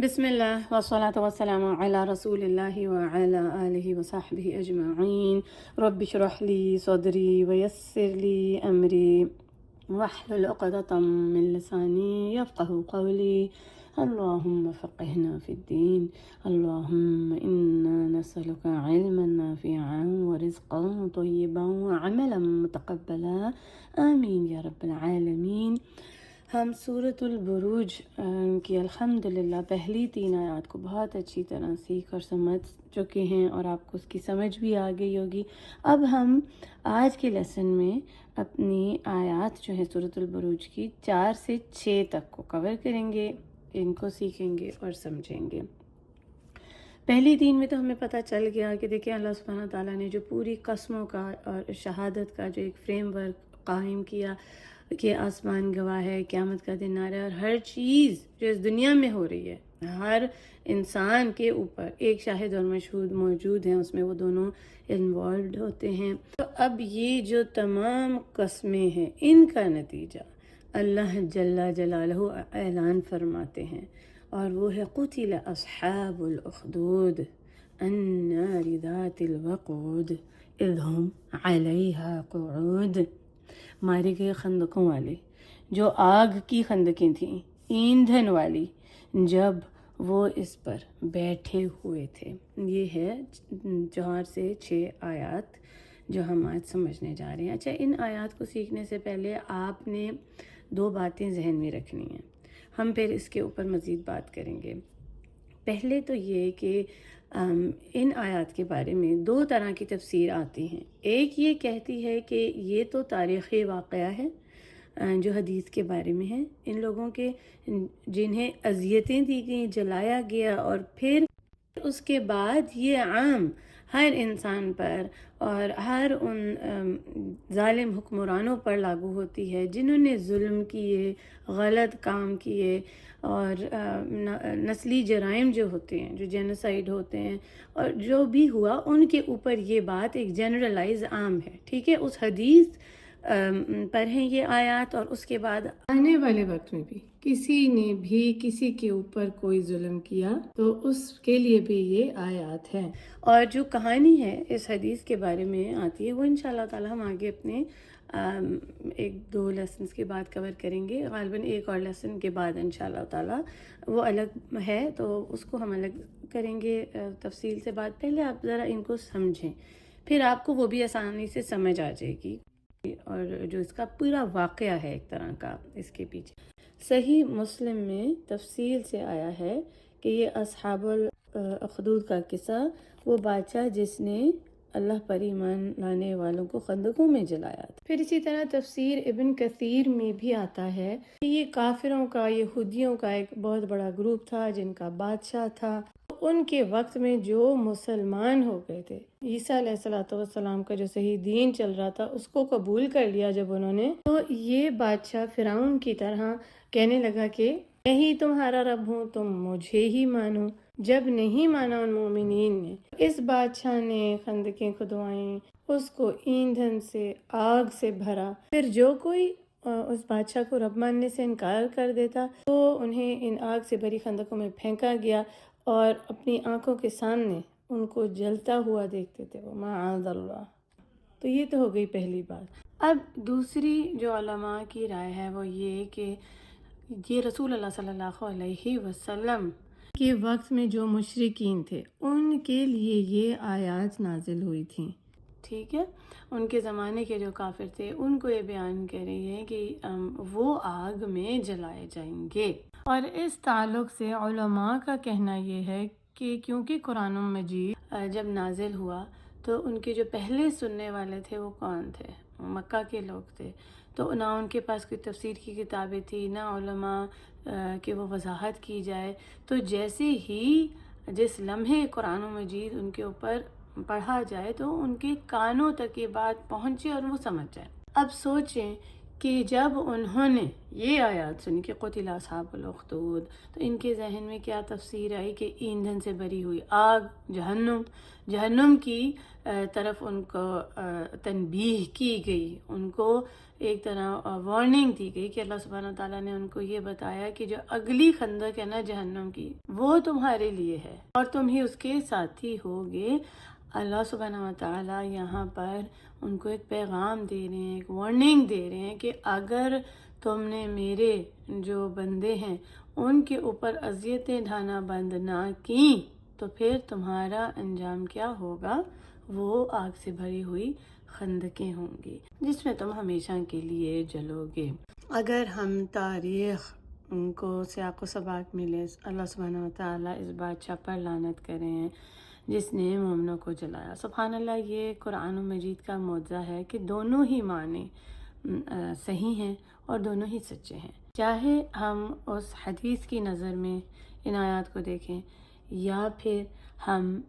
بسم الله والصلاة والسلام على رسول الله وعلى آله وصحبه أجمعين. رب اشرح لي صدري ويسر لي أمري واحلل عقدة من لساني يفقه قولي. اللهم فقهنا في الدين. اللهم إنا نسألك علما نافعا ورزقا طيبا وعملا متقبلا آمين يا رب العالمين. ہم سورۃ البروج کی الحمدللہ پہلی 3 آیات کو بہت اچھی طرح سیکھ اور سمجھ چکے ہیں اور آپ کو اس کی سمجھ بھی آ گئی ہوگی۔ اب ہم آج کے لیسن میں اپنی آیات جو ہے سورۃ البروج کی 4 سے 6 تک کو کور کریں گے، ان کو سیکھیں گے اور سمجھیں گے۔ پہلی 3 میں تو ہمیں پتہ چل گیا کہ دیکھیں اللہ سبحانہ تعالیٰ نے جو پوری قسموں کا اور شہادت کا جو ایک فریم ورک قائم کیا کہ آسمان گواہ ہے، قیامت کا دن آ رہا ہے، اور ہر چیز جو اس دنیا میں ہو رہی ہے، ہر انسان کے اوپر ایک شاہد اور مشہود موجود ہیں، اس میں وہ دونوں انوالوڈ ہوتے ہیں۔ تو اب یہ جو تمام قسمیں ہیں، ان کا نتیجہ اللہ جل جلالہ اعلان فرماتے ہیں، اور وہ ہے قتل اصحاب الاخدود النار ذات الوقود اذ هم علیہا قعود۔ مارے گئے خندقوں والے، جو آگ کی خندقیں تھیں، ایندھن والی، جب وہ اس پر بیٹھے ہوئے تھے۔ یہ ہے 4 سے 6 آیات جو ہم آج سمجھنے جا رہے ہیں۔ اچھا، ان آیات کو سیکھنے سے پہلے آپ نے 2 باتیں ذہن میں رکھنی ہیں، ہم پھر اس کے اوپر مزید بات کریں گے۔ پہلے تو یہ کہ ان آیات کے بارے میں 2 طرح کی تفسیر آتی ہیں۔ ایک یہ کہتی ہے کہ یہ تو تاریخی واقعہ ہے جو حدیث کے بارے میں ہے، ان لوگوں کے جنہیں اذیتیں دی گئیں، جلایا گیا، اور پھر اس کے بعد یہ عام ہر انسان پر اور ہر ان ظالم حکمرانوں پر لاگو ہوتی ہے جنہوں نے ظلم کیے، غلط کام کیے، اور نسلی جرائم جو ہوتے ہیں، جو جینوسائیڈ ہوتے ہیں، اور جو بھی ہوا ان کے اوپر یہ بات ایک جنرلائز عام ہے، ٹھیک ہے۔ اس حدیث پر ہیں یہ آیات، اور اس کے بعد آنے والے وقت میں بھی کسی نے بھی کسی کے اوپر کوئی ظلم کیا تو اس کے لیے بھی یہ آیات ہے۔ اور جو کہانی ہے اس حدیث کے بارے میں آتی ہے، وہ انشاءاللہ تعالی ہم آگے اپنے 1-2 لیسنز کے بعد کور کریں گے، غالباً ایک اور لیسن کے بعد انشاءاللہ تعالی۔ وہ الگ ہے تو اس کو ہم الگ کریں گے تفصیل سے بات۔ پہلے آپ ذرا ان کو سمجھیں، پھر آپ کو وہ بھی آسانی سے سمجھ آ جائے گی، اور جو اس کا پورا واقعہ ہے ایک طرح کا اس کے پیچھے۔ صحیح مسلم میں تفصیل سے آیا ہے کہ یہ اصحاب الاخدود کا قصہ، وہ بادشاہ جس نے اللہ پر ایمان لانے والوں کو خندقوں میں جلایا تھا۔ پھر اسی طرح تفسیر ابن کثیر میں بھی آتا ہے کہ یہ کافروں کا، یہودیوں کا ایک بہت بڑا گروپ تھا جن کا بادشاہ تھا۔ ان کے وقت میں جو مسلمان ہو گئے تھے، عیسیٰ علیہ السلام کا جو صحیح دین چل رہا تھا اس کو قبول کر لیا جب انہوں نے، تو یہ بادشاہ فرعون کی طرح کہنے لگا کہ میں ہی تمہارا رب ہوں، تم مجھے ہی مانو۔ جب نہیں مانا ان مومنین نے، اس بادشاہ نے خندقیں کھدوائیں، اس کو ایندھن سے، آگ سے بھرا۔ پھر جو کوئی اس بادشاہ کو رب ماننے سے انکار کر دیتا تو انہیں ان آگ سے بھری خندقوں میں پھینکا گیا، اور اپنی آنکھوں کے سامنے ان کو جلتا ہوا دیکھتے تھے وہ، معاذ اللہ۔ تو یہ تو ہو گئی پہلی بات۔ اب دوسری جو علماء کی رائے ہے وہ یہ کہ یہ رسول اللہ صلی اللہ علیہ وسلم کے وقت میں جو مشرکین تھے ان کے لیے یہ آیات نازل ہوئی تھیں، ٹھیک ہے۔ ان کے زمانے کے جو کافر تھے ان کو یہ بیان کر رہی ہے کہ وہ آگ میں جلائے جائیں گے۔ اور اس تعلق سے علماء کا کہنا یہ ہے کہ کیونکہ قرآن مجید جب نازل ہوا تو ان کے جو پہلے سننے والے تھے وہ کون تھے؟ مکہ کے لوگ تھے، تو نہ ان کے پاس کوئی تفسیر کی کتابیں تھی، نہ علماء کہ وہ وضاحت کی جائے۔ تو جیسے ہی جس لمحے قرآن مجید ان کے اوپر پڑھا جائے تو ان کے کانوں تک یہ بات پہنچے اور وہ سمجھ جائے۔ اب سوچیں کہ جب انہوں نے یہ آیات سنی کہ قتل اصحاب الاخدود، تو ان کے ذہن میں کیا تفسیر آئی کہ ایندھن سے بھری ہوئی آگ، جہنم کی طرف ان کو تنبیہ کی گئی، ان کو ایک طرح وارننگ دی گئی کہ اللہ سبحانہ تعالیٰ نے ان کو یہ بتایا کہ جو اگلی خندق ہے نا جہنم کی، وہ تمہارے لیے ہے اور تم ہی اس کے ساتھی ہوگے۔ اللہ سبحانہ تعالیٰ یہاں پر ان کو ایک پیغام دے رہے ہیں، ایک وارننگ دے رہے ہیں کہ اگر تم نے میرے جو بندے ہیں ان کے اوپر اذیتیں ڈھانا بند نہ کی تو پھر تمہارا انجام کیا ہوگا؟ وہ آگ سے بھری ہوئی خندقیں ہوں گی جس میں تم ہمیشہ کے لیے جلو گے۔ اگر ہم تاریخ کو سیاق و سباق ملے، اللہ سبحانہ وتعالیٰ اس بادشاہ پر لعنت کریں جس نے مومنوں کو جلایا۔ سبحان اللہ، یہ قرآن مجید کا معجزہ ہے کہ دونوں ہی معنی صحیح ہیں اور دونوں ہی سچے ہیں۔ چاہے ہم اس حدیث کی نظر میں ان آیات کو دیکھیں یا پھر ہم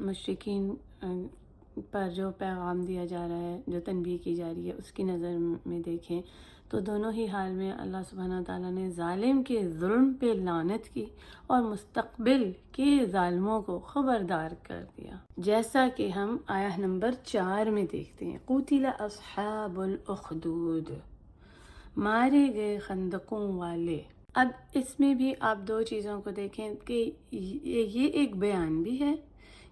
مشرکین پر جو پیغام دیا جا رہا ہے، جو تنبیہ کی جا رہی ہے، اس کی نظر میں دیکھیں تو دونوں ہی حال میں اللہ سبحانہ تعالیٰ نے ظالم کے ظلم پہ لعنت کی اور مستقبل کے ظالموں کو خبردار کر دیا، جیسا کہ ہم آیہ نمبر 4 میں دیکھتے ہیں۔ قتل اصحاب الاخدود، مارے گئے خندقوں والے۔ اب اس میں بھی آپ دو چیزوں کو دیکھیں کہ یہ ایک بیان بھی ہے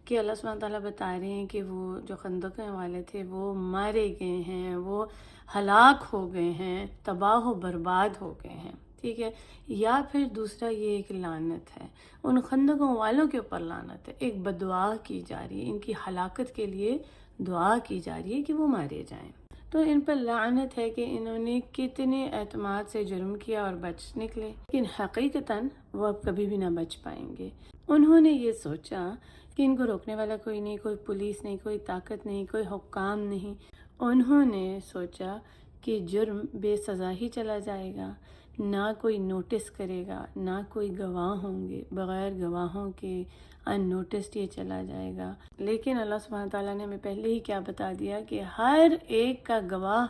کہ اللہ سبحانہ تعالیٰ بتا رہے ہیں کہ وہ جو خندقیں والے تھے وہ مارے گئے ہیں، وہ ہلاک ہو گئے ہیں، تباہ و برباد ہو گئے ہیں، ٹھیک ہے۔ یا پھر دوسرا یہ ایک لعنت ہے، ان خندقوں والوں کے اوپر لعنت ہے، ایک بدعا کی جا رہی ہے، ان کی ہلاکت کے لیے دعا کی جا رہی ہے کہ وہ مارے جائیں۔ تو ان پر لعنت ہے کہ انہوں نے کتنے اعتماد سے جرم کیا اور بچ نکلے، لیکن حقیقتاً وہ اب کبھی بھی نہ بچ پائیں گے۔ انہوں نے یہ سوچا کہ ان کو روکنے والا کوئی نہیں، کوئی پولیس نہیں، کوئی طاقت نہیں، کوئی حکام نہیں۔ انہوں نے سوچا کہ جرم بے سزا ہی چلا جائے گا، نہ کوئی نوٹس کرے گا، نہ کوئی گواہ ہوں گے، بغیر گواہوں کے ان نوٹسڈ یہ چلا جائے گا۔ لیکن اللہ سبحانہ تعالیٰ نے ہمیں پہلے ہی کیا بتا دیا کہ ہر ایک کا گواہ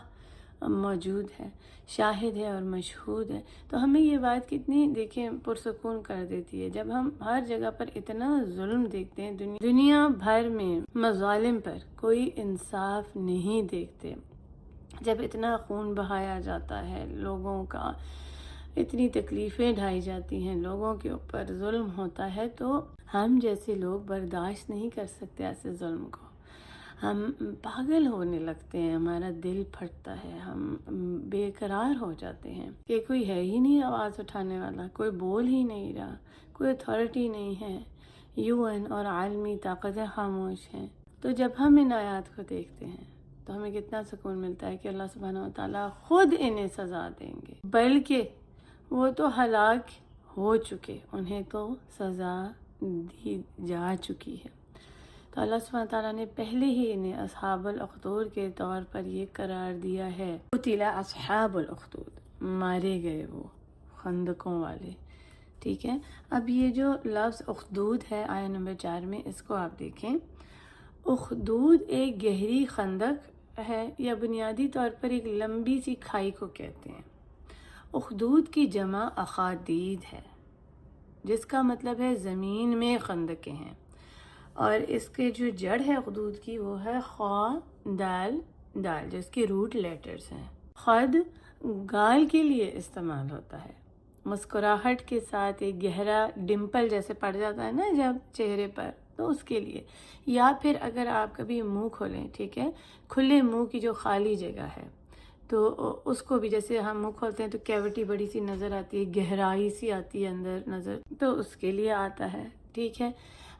موجود ہے، شاہد ہے اور مشہود ہے۔ تو ہمیں یہ بات کتنی دیکھیں پرسکون کر دیتی ہے جب ہم ہر جگہ پر اتنا ظلم دیکھتے ہیں، دنیا بھر میں مظالم پر کوئی انصاف نہیں دیکھتے، جب اتنا خون بہایا جاتا ہے لوگوں کا، اتنی تکلیفیں ڈھائی جاتی ہیں، لوگوں کے اوپر ظلم ہوتا ہے، تو ہم جیسے لوگ برداشت نہیں کر سکتے ایسے ظلم کو، ہم پاگل ہونے لگتے ہیں، ہمارا دل پھٹتا ہے، ہم بے قرار ہو جاتے ہیں کہ کوئی ہے ہی نہیں آواز اٹھانے والا، کوئی بول ہی نہیں رہا، کوئی اتھارٹی نہیں ہے، UN اور عالمی طاقتیں خاموش ہیں۔ تو جب ہم ان آیات کو دیکھتے ہیں تو ہمیں کتنا سکون ملتا ہے کہ اللہ سبحانہ و تعالیٰ خود انہیں سزا دیں گے، بلکہ وہ تو ہلاک ہو چکے، انہیں تو سزا دی جا چکی ہے۔ تو اللہ سبحانہ تعالیٰ نے پہلے ہی انہیں اصحاب الاخدود کے طور پر یہ قرار دیا ہے، قتل اصحاب الاخدود، مارے گئے وہ خندقوں والے، ٹھیک ہے۔ اب یہ جو لفظ اخدود ہے آیہ نمبر 4 میں، اس کو آپ دیکھیں۔ اخدود ایک گہری خندق ہے یا بنیادی طور پر ایک لمبی سی کھائی کو کہتے ہیں۔ اخدود کی جمع اخادید ہے جس کا مطلب ہے زمین میں خندقیں ہیں، اور اس کے جو جڑ ہے اخدود کی وہ ہے خا دال دال، جس کی روٹ لیٹرز ہیں۔ خد گال کے لیے استعمال ہوتا ہے، مسکراہٹ کے ساتھ ایک گہرا ڈمپل جیسے پڑ جاتا ہے نا جب چہرے پر، تو اس کے لیے، یا پھر اگر آپ کبھی منہ کھولیں، ٹھیک ہے، کھلے منہ کی جو خالی جگہ ہے تو اس کو بھی جیسے ہم منہ کھولتے ہیں تو کیوٹی بڑی سی نظر آتی ہے، گہرائی سی آتی ہے اندر نظر، تو اس کے لیے آتا ہے، ٹھیک ہے۔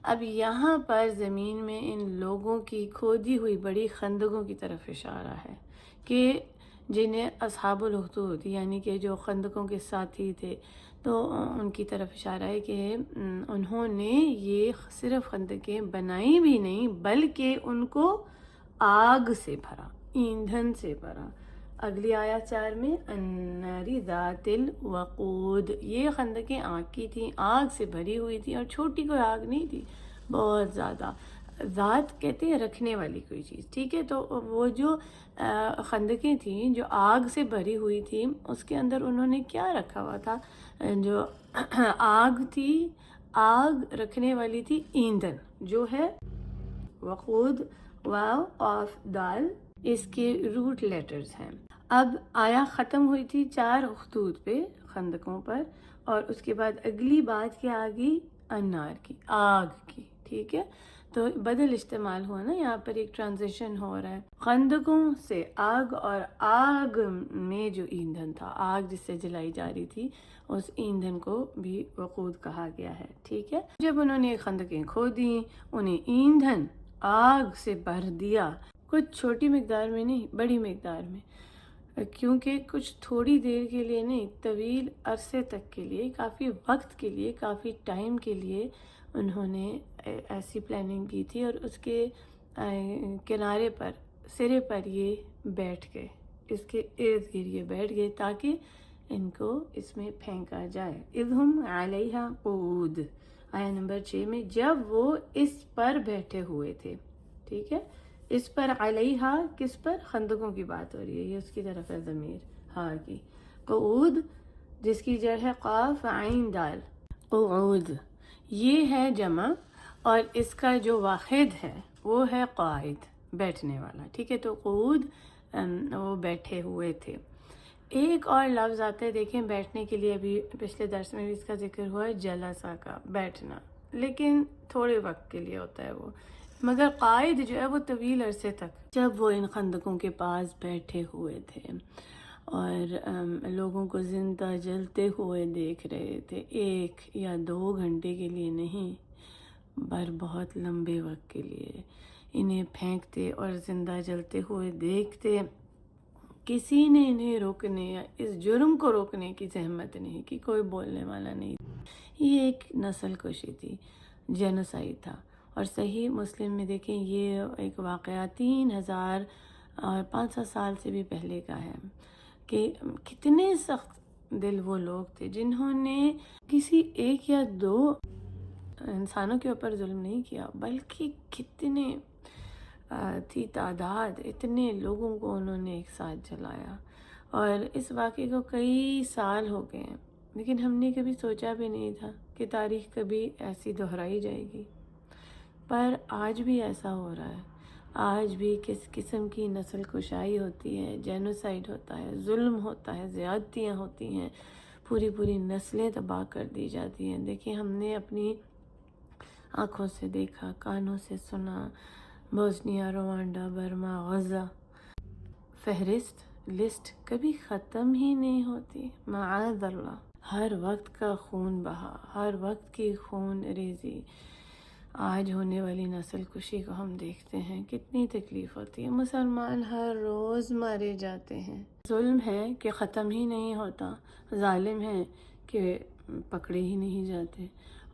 اب یہاں پر زمین میں ان لوگوں کی کھودی ہوئی بڑی خندقوں کی طرف اشارہ ہے کہ جنہیں اصحاب الاخدود یعنی کہ جو خندقوں کے ساتھی تھے، تو ان کی طرف اشارہ ہے کہ انہوں نے یہ صرف خندقیں بنائی بھی نہیں بلکہ ان کو آگ سے بھرا، ایندھن سے بھرا۔ اگلی آیت 4 میں النار ذات الوقود، یہ خندقیں آگ کی تھیں، آگ سے بھری ہوئی تھی، اور چھوٹی کوئی آگ نہیں تھی، بہت زیادہ۔ ذات کہتے ہیں رکھنے والی کوئی چیز، ٹھیک ہے۔ تو وہ جو خندقیں تھیں جو آگ سے بھری ہوئی تھیں، اس کے اندر انہوں نے کیا رکھا ہوا تھا؟ جو آگ تھی، آگ رکھنے والی تھی ایندھن، جو ہے وقود، واو، قاف، دال، اس کے روٹ لیٹرز ہیں۔ اب آیا ختم ہوئی تھی 4 اخدود پہ، خندقوں پر، اور اس کے بعد اگلی بات کیا آ گئی؟ النار کی، آگ کی، ٹھیک ہے؟ تو بدل استعمال ہوا نا، یہاں پر ایک ٹرانزیشن ہو رہا ہے، خندقوں سے آگ، اور آگ میں جو ایندھن تھا، آگ جس سے جلائی جا رہی تھی، اس ایندھن کو بھی وقود کہا گیا ہے، ٹھیک ہے؟ جب انہوں نے خندقیں کھودیں، انہیں ایندھن آگ سے بھر دیا، کچھ چھوٹی مقدار میں نہیں، بڑی مقدار میں، کیونکہ کچھ تھوڑی دیر کے لیے نہیں، طویل عرصے تک کے لیے، کافی وقت کے لیے، کافی ٹائم کے لیے انہوں نے ایسی پلاننگ کی تھی، اور اس کے کنارے پر، سرے پر یہ بیٹھ گئے، اس کے ارد گرد یہ بیٹھ گئے تاکہ ان کو اس میں پھینکا جائے۔ اذ ہم علیہا قعود، آیا نمبر 6 میں، جب وہ اس پر بیٹھے ہوئے تھے، ٹھیک ہے؟ اس پر، علیہا کس پر؟ خندقوں کی بات ہو رہی ہے، یہ اس کی طرف ہے ضمیر، ہاں کی، قعود جس کی جڑ ہے قاف عین دال، قعود یہ ہے جمع، اور اس کا جو واحد ہے وہ ہے قاعد، بیٹھنے والا، ٹھیک ہے؟ تو قعود وہ بیٹھے ہوئے تھے۔ ایک اور لفظ آتا ہے دیکھیں بیٹھنے کے لیے، ابھی پچھلے درس میں بھی اس کا ذکر ہوا ہے، جلسہ کا، بیٹھنا، لیکن تھوڑے وقت کے لیے ہوتا ہے وہ، مگر قائد جو ہے وہ طویل عرصے تک۔ جب وہ ان خندقوں کے پاس بیٹھے ہوئے تھے اور لوگوں کو زندہ جلتے ہوئے دیکھ رہے تھے، 1 یا 2 گھنٹے کے لیے نہیں، پر بہت لمبے وقت کے لیے انہیں پھینکتے اور زندہ جلتے ہوئے دیکھتے، کسی نے انہیں روکنے یا اس جرم کو روکنے کی زحمت نہیں کی، کوئی بولنے والا نہیں۔ یہ ایک نسل کشی تھی، جینوسائیڈ تھا، اور صحیح مسلم میں دیکھیں یہ ایک واقعہ 3500 سال سے بھی پہلے کا ہے، کہ کتنے سخت دل وہ لوگ تھے جنہوں نے کسی 1 یا 2 انسانوں کے اوپر ظلم نہیں کیا، بلکہ کتنے تھی تعداد، اتنے لوگوں کو انہوں نے ایک ساتھ جلایا، اور اس واقعے کو کئی سال ہو گئے ہیں، لیکن ہم نے کبھی سوچا بھی نہیں تھا کہ تاریخ کبھی ایسی دہرائی جائے گی، پر آج بھی ایسا ہو رہا ہے، آج بھی کس قسم کی نسل کشائی ہوتی ہے، جینوسائیڈ ہوتا ہے، ظلم ہوتا ہے، زیادتیاں ہوتی ہیں، پوری پوری نسلیں تباہ کر دی جاتی ہیں۔ دیکھیں ہم نے اپنی آنکھوں سے دیکھا، کانوں سے سنا، بوسنیا، روانڈا، برما، غزہ، فہرست، لسٹ کبھی ختم ہی نہیں ہوتی، معاذ اللہ، ہر وقت کا خون بہا، ہر وقت کی خون ریزی۔ آج ہونے والی نسل کشی کو ہم دیکھتے ہیں، کتنی تکلیف ہوتی ہے، مسلمان ہر روز مارے جاتے ہیں، ظلم ہے کہ ختم ہی نہیں ہوتا، ظالم ہے کہ پکڑے ہی نہیں جاتے۔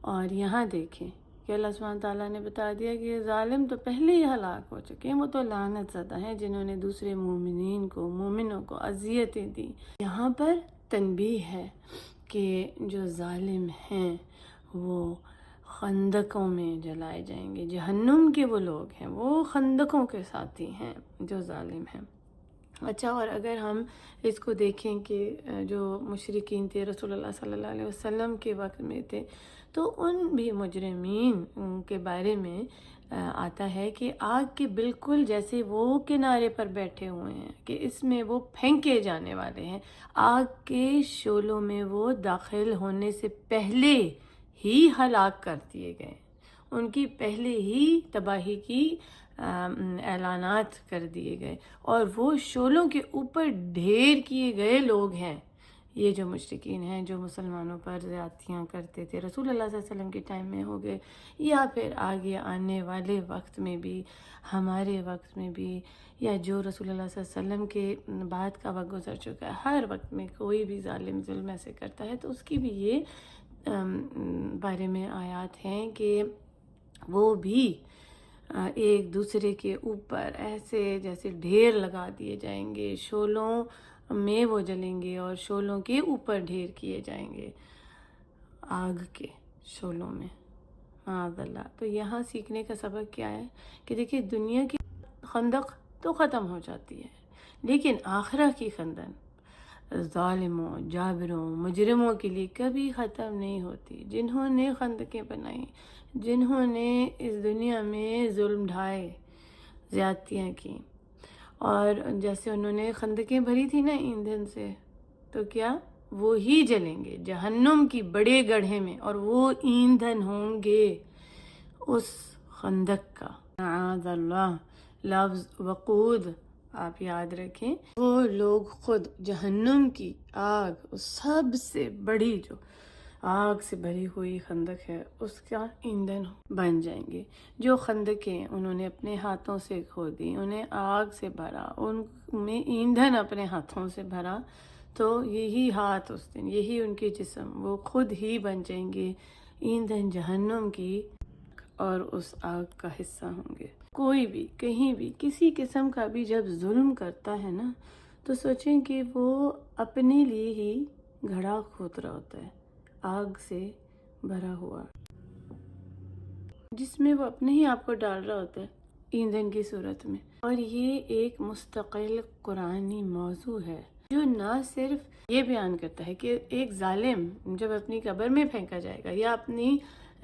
اور یہاں دیکھیں کہ اللہ سبحانہ تعالیٰ نے بتا دیا کہ یہ ظالم تو پہلے ہی ہلاک ہو چکے ہیں، وہ تو لعنت زدہ ہیں جنہوں نے دوسرے مومنین کو، مومنوں کو اذیتیں دی۔ یہاں پر تنبیہ ہے کہ جو ظالم ہیں وہ خندقوں میں جلائے جائیں گے، جہنم کے وہ لوگ ہیں، وہ خندقوں کے ساتھی ہیں جو ظالم ہیں۔ اچھا، اور اگر ہم اس کو دیکھیں کہ جو مشرکین تھے رسول اللہ صلی اللہ علیہ وسلم کے وقت میں تھے، تو ان بھی مجرمین کے بارے میں آتا ہے کہ آگ کے بالکل جیسے وہ کنارے پر بیٹھے ہوئے ہیں کہ اس میں وہ پھینکے جانے والے ہیں، آگ کے شعلوں میں وہ داخل ہونے سے پہلے ہی ہلاک کر دیے گئے، ان کی پہلے ہی تباہی کی اعلانات کر دیے گئے، اور وہ شعلوں کے اوپر ڈھیر کیے گئے لوگ ہیں، یہ جو مشرکین ہیں جو مسلمانوں پر زیادتیاں کرتے تھے، رسول اللہ صلی اللہ علیہ وسلم کے ٹائم میں ہو گئے، یا پھر آگے آنے والے وقت میں بھی، ہمارے وقت میں بھی، یا جو رسول اللہ صلی اللہ علیہ وسلم کے بعد کا وقت گزر چکا ہے، ہر وقت میں کوئی بھی ظالم ظلم ایسے کرتا ہے تو اس کی بھی یہ بارے میں آیات ہیں کہ وہ بھی ایک دوسرے کے اوپر ایسے جیسے ڈھیر لگا دیے جائیں گے، شعلوں میں وہ جلیں گے اور شعلوں کے اوپر ڈھیر کیے جائیں گے، آگ کے شعلوں میں، معاذ اللہ۔ تو یہاں سیکھنے کا سبق کیا ہے کہ دیکھیں دنیا کی خندق تو ختم ہو جاتی ہے، لیکن آخرہ کی خندق ظالموں، جابروں، مجرموں کے لیے کبھی ختم نہیں ہوتی، جنہوں نے خندقیں بنائیں، جنہوں نے اس دنیا میں ظلم ڈھائے، زیادتیاں کی، اور جیسے انہوں نے خندقیں بھری تھی نا ایندھن سے، تو کیا وہی جلیں گے جہنم کی بڑے گڑھے میں، اور وہ ایندھن ہوں گے اس خندق کا۔ معاذ اللہ، لفظ وقود آپ یاد رکھیں، وہ لوگ خود جہنم کی آگ، اس سب سے بڑی جو آگ سے بھری ہوئی خندق ہے، اس کا ایندھن بن جائیں گے۔ جو خندقیں انہوں نے اپنے ہاتھوں سے کھودی، انہیں آگ سے بھرا، ان میں ایندھن اپنے ہاتھوں سے بھرا، تو یہی ہاتھ اس دن، یہی ان کے جسم، وہ خود ہی بن جائیں گے ایندھن جہنم کی، اور اس آگ کا حصہ ہوں گے۔ کوئی بھی کہیں بھی کسی قسم کا بھی جب ظلم کرتا ہے نا، تو سوچیں کہ وہ اپنے لیے ہی گھڑا کھود رہا ہوتا ہے، آگ سے بھرا ہوا، جس میں وہ اپنے ہی آپ کو ڈال رہا ہوتا ہے ایندھن کی صورت میں۔ اور یہ ایک مستقل قرآنی موضوع ہے جو نہ صرف یہ بیان کرتا ہے کہ ایک ظالم جب اپنی قبر میں پھینکا جائے گا یا اپنی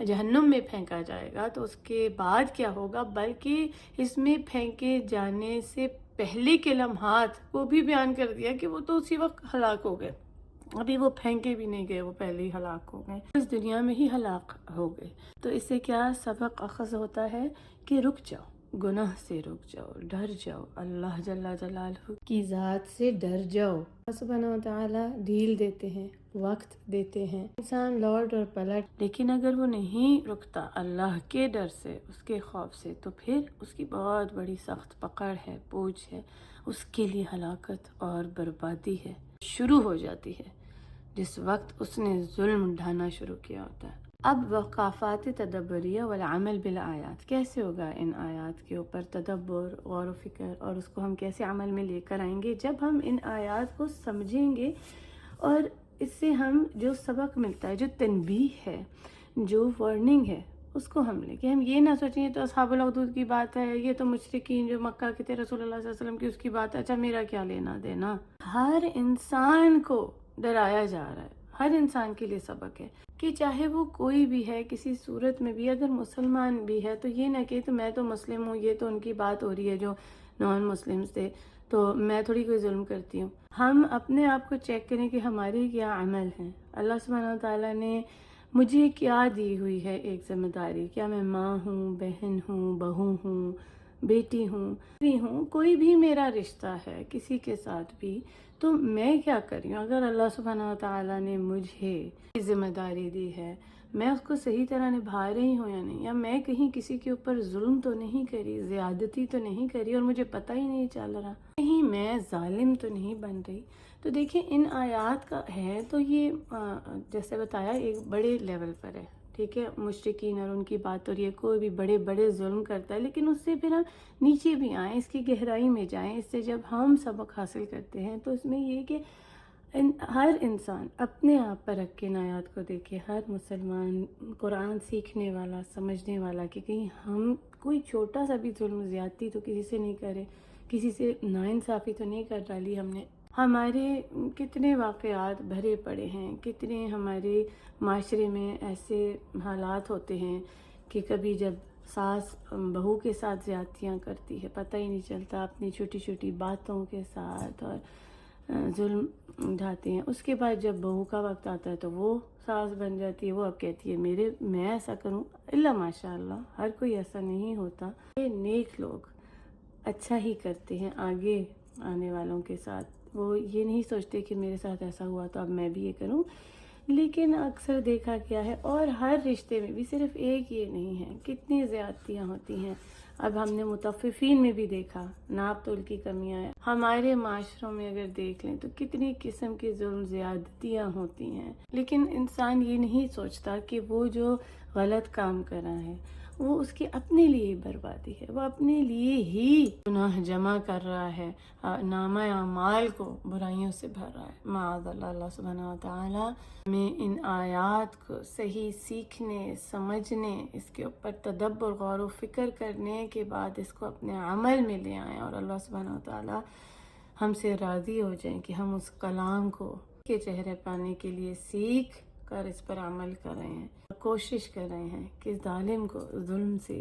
جہنم میں پھینکا جائے گا تو اس کے بعد کیا ہوگا، بلکہ اس میں پھینکے جانے سے پہلے کے لمحات کو بھی بیان کر دیا کہ وہ تو اسی وقت ہلاک ہو گئے، ابھی وہ پھینکے بھی نہیں گئے، وہ پہلے ہی ہلاک ہو گئے، اس دنیا میں ہی ہلاک ہو گئے۔ تو اس سے کیا سبق اخذ ہوتا ہے کہ رک جاؤ، گناہ سے رک جاؤ، ڈر جاؤ، اللہ جل جلالہ کی ذات سے ڈر جاؤ۔ اللہ سبحانہ و تعالیٰ ڈھیل دیتے ہیں، وقت دیتے ہیں، انسان لوٹ اور پلٹ، لیکن اگر وہ نہیں رکتا اللہ کے ڈر سے، اس کے خوف سے، تو پھر اس کی بہت بڑی سخت پکڑ ہے، پوچھ ہے، اس کے لیے ہلاکت اور بربادی ہے، شروع ہو جاتی ہے جس وقت اس نے ظلم ڈھانا شروع کیا ہوتا ہے۔ اب وقافات تدبریہ والعمل بالآیات، کیسے ہوگا ان آیات کے اوپر تدبر، غور و فکر، اور اس کو ہم کیسے عمل میں لے کر آئیں گے؟ جب ہم ان آیات کو سمجھیں گے اور اس سے ہم جو سبق ملتا ہے، جو تنبیہ ہے، جو وارننگ ہے، اس کو ہم لیں کہ ہم یہ نہ سوچیں یہ تو اصحاب الاخدود کی بات ہے، یہ تو مشرکین جو مکہ کے تھے رسول اللہ صلی اللہ علیہ وسلم کی اس کی بات ہے، اچھا میرا کیا لینا دینا۔ ہر انسان کو ڈرایا جا رہا ہے، ہر انسان کے لیے سبق ہے کہ چاہے وہ کوئی بھی ہے، کسی صورت میں بھی، اگر مسلمان بھی ہے تو یہ نہ کہ تو میں تو مسلم ہوں، یہ تو ان کی بات ہو رہی ہے جو نان مسلمز تھے، تو میں تھوڑی کوئی ظلم کرتی ہوں۔ ہم اپنے آپ کو چیک کریں کہ ہمارے کیا عمل ہیں، اللہ سبحانہ وتعالیٰ نے مجھے کیا دی ہوئی ہے ایک ذمہ داری، کیا میں ماں ہوں، بہن ہوں، بہو ہوں، بیٹی ہوں، کوئی بھی میرا رشتہ ہے کسی کے ساتھ بھی، تو میں کیا کر رہی ہوں؟ اگر اللہ سبحانہ وتعالیٰ نے مجھے ذمہ داری دی ہے، میں اس کو صحیح طرح نبھا رہی ہوں یا نہیں، یا میں کہیں کسی کے اوپر ظلم تو نہیں کری، زیادتی تو نہیں کری اور مجھے پتہ ہی نہیں چل رہا، کہیں میں ظالم تو نہیں بن رہی۔ تو دیکھیں ان آیات کا ہے تو یہ جیسے بتایا ایک بڑے لیول پر ہے، ٹھیک ہے، مشرکین اور ان کی بات، اور یہ کوئی بھی بڑے بڑے ظلم کرتا ہے، لیکن اس سے پھر ہم نیچے بھی آئیں، اس کی گہرائی میں جائیں، اس سے جب ہم سبق حاصل کرتے ہیں تو اس میں یہ کہ ہر انسان اپنے آپ پر رکھ کے ان آیات کو دیکھے، ہر مسلمان قرآن سیکھنے والا، سمجھنے والا، کہ کہیں ہم کوئی چھوٹا سا بھی ظلم، زیادتی تو کسی سے نہیں کرے، کسی سے ناانصافی تو نہیں کر ڈالی ہم نے۔ ہمارے کتنے واقعات بھرے پڑے ہیں، کتنے ہمارے معاشرے میں ایسے حالات ہوتے ہیں کہ کبھی جب ساس بہو کے ساتھ زیادتیاں کرتی ہے، پتہ ہی نہیں چلتا، اپنی چھوٹی چھوٹی باتوں کے ساتھ اور ظلم ڈھاتے ہیں، اس کے بعد جب بہو کا وقت آتا ہے تو وہ ساس بن جاتی ہے، وہ اب کہتی ہے میں ایسا کروں، اللہ ماشاء اللہ ہر کوئی ایسا نہیں ہوتا، یہ نیک لوگ اچھا ہی کرتے ہیں آگے آنے والوں کے ساتھ، وہ یہ نہیں سوچتے کہ میرے ساتھ ایسا ہوا تو اب میں بھی یہ کروں۔ لیکن اکثر دیکھا گیا ہے، اور ہر رشتے میں بھی، صرف ایک یہ نہیں ہے، کتنی زیادتیاں ہوتی ہیں۔ اب ہم نے متففین میں بھی دیکھا، ناپ تول کی کمیاں ہیں، ہمارے معاشروں میں اگر دیکھ لیں تو کتنی قسم کی ظلم زیادتیاں ہوتی ہیں، لیکن انسان یہ نہیں سوچتا کہ وہ جو غلط کام کر رہا ہے وہ اس کی اپنے لیے بربادی ہے، وہ اپنے لیے ہی گناہ جمع کر رہا ہے، نامہ اعمال کو برائیوں سے بھر رہا ہے، معاذ اللہ۔ اللہ سبحانہ و تعالیٰ میں ان آیات کو صحیح سیکھنے، سمجھنے، اس کے اوپر تدبر، غور و فکر کرنے کے بعد اس کو اپنے عمل میں لے آئیں، اور اللہ سبحانہ و تعالیٰ ہم سے راضی ہو جائیں کہ ہم اس کلام کو کے چہرے پانے کے لیے سیکھ کر اس پر عمل کر رہے ہیں، کوشش کر رہے ہیں کہ ظالم کو ظلم سے